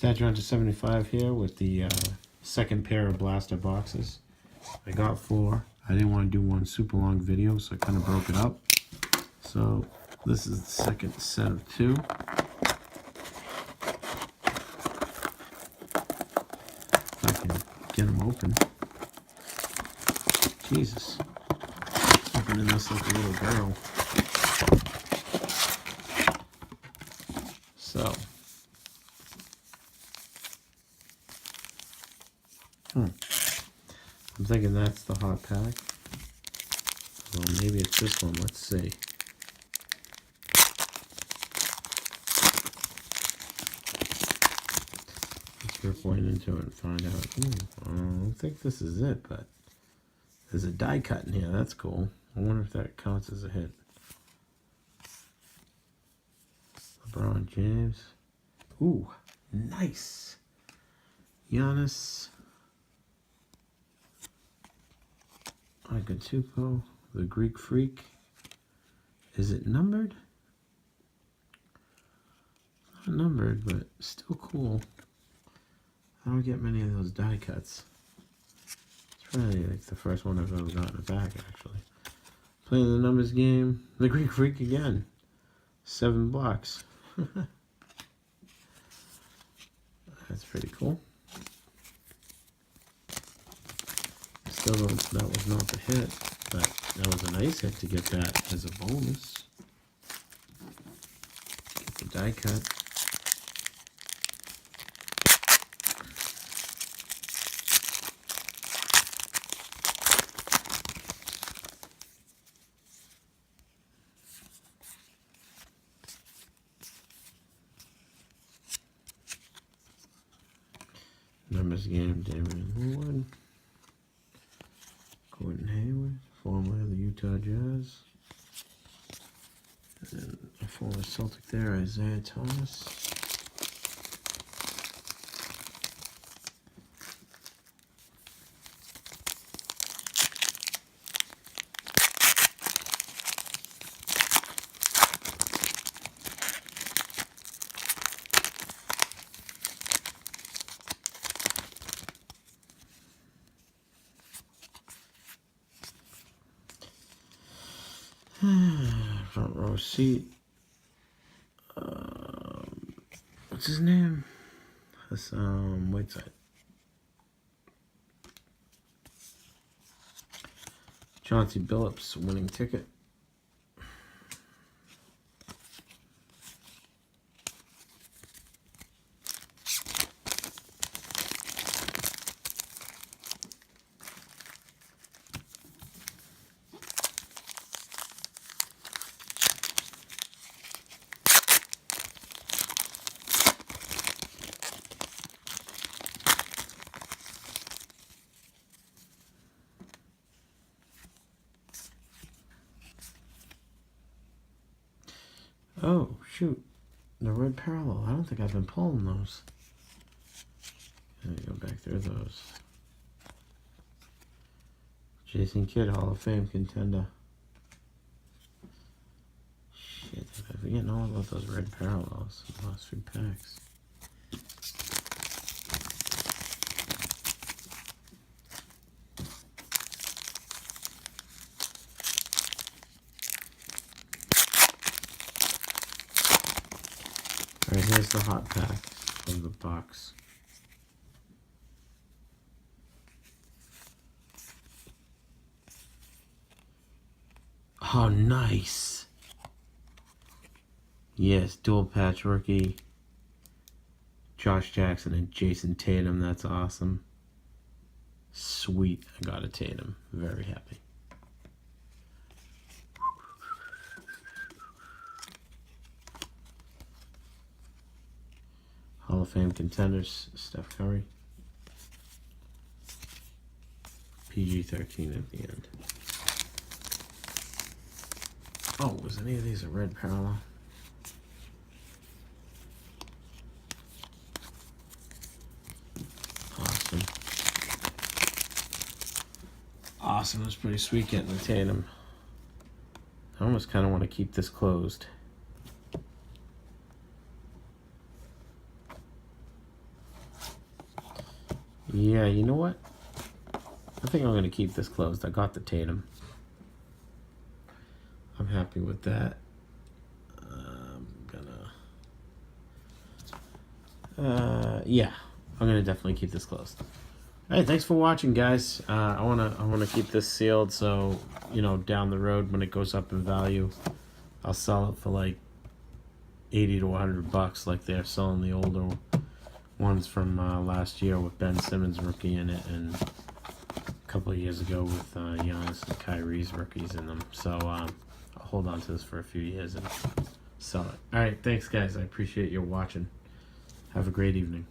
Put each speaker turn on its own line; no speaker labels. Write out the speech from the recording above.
Statue Hunter 75 here with the second pair of blaster boxes. I got 4. I didn't want to do one super long video, so I kind of broke it up. So this is the second set of 2. If I can get them open. Jesus. Opening this like a little girl. So. I'm thinking that's the hot pack. Well, maybe it's this one. Let's see. Let's rip right into it and find out. I don't think this is it, but there's a die cut in here. That's cool. I wonder if that counts as a hit. LeBron James. Ooh, nice. Giannis. Agatupo, the Greek Freak. Is it numbered? Not numbered, but still cool. I don't get many of those die cuts. It's probably like the first one I've ever gotten it back, actually. Playing the numbers game. The Greek Freak again. 7 blocks. That's pretty cool. Still, that was not the hit, but that was a nice hit to get that as a bonus. Get the die cut. Numbers game, David Wood. Gordon Hayward, formerly of the Utah Jazz. And a former Celtic there, Isaiah Thomas. Front row seat. What's his name? That's Whiteside. Chauncey Billups winning ticket. Oh, shoot. The red parallel. I don't think I've been pulling those. Let me go back through those. Jason Kidd, Hall of Fame contender. Shit, I'm forgetting all about those red parallels in the last few packs. Alright, here's the hot pack of the box. Oh, nice. Yes, dual patch rookie. Josh Jackson and Jason Tatum. That's awesome. Sweet. I got a Tatum. Very happy. Hall of Fame contenders, Steph Curry. PG-13 at the end. Oh, was any of these a red parallel? Awesome. Awesome. It was pretty sweet getting the Tatum. I almost kind of want to keep this closed. Yeah, you know what? I think I'm going to keep this closed. I got the Tatum. I'm happy with that. Yeah, I'm gonna definitely keep this closed. All right, thanks for watching, guys. I wanna keep this sealed, so down the road when it goes up in value, I'll sell it for like 80 to 100 bucks, like they're selling the older ones from last year with Ben Simmons rookie in it, and a couple of years ago with Giannis and Kyrie's rookies in them. So I'll hold on to this for a few years and sell it. All right, thanks, guys. I appreciate your watching. Have a great evening.